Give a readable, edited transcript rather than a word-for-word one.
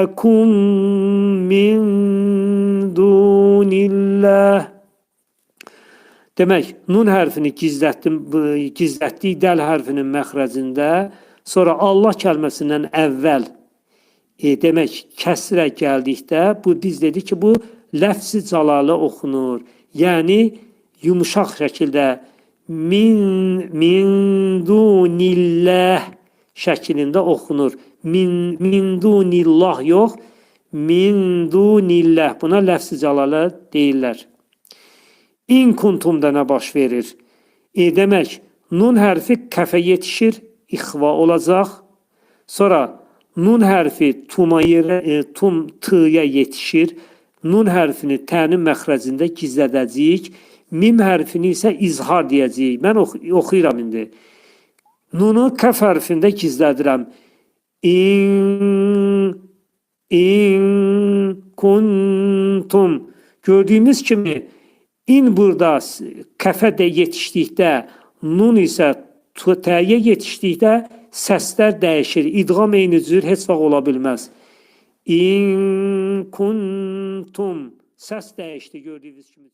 لَكُمْ مِنْ دُونِ اللّٰهِ. Demək, nun hərfini gizlətdik dəl hərfinin məxrəcində, sonra Allah kəlməsindən əvvəl demək, kəsrə gəldikdə, biz dedik ki, bu ləfz-i cəlalə oxunur. Yəni, yumuşaq şəkildə min dunillah şəklində oxunur. Min dunillah yox, min dunillah. Buna ləfz-i cəlalə deyirlər. İn kuntumda nə baş verir? Demək, nun hərfi kəfə yetişir, ixva olacaq. Sonra nun hərfi tıya yetişir. Nun hərfini tənin məxrəcində gizlədəcəyik. Mim hərfini isə izhar deyəcəyik. Mən oxuyuram indi. Nunu kəf hərfində gizlədirəm. İn kuntum. Gördüyümüz kimi, in burada kəfə də yetişdikdə, nun isə təyə yetişdikdə səslər dəyişir. İdğam eyni cür heç vaxt ola bilməz. İn kuntum. Səs dəyişdi gördüyünüz kimi.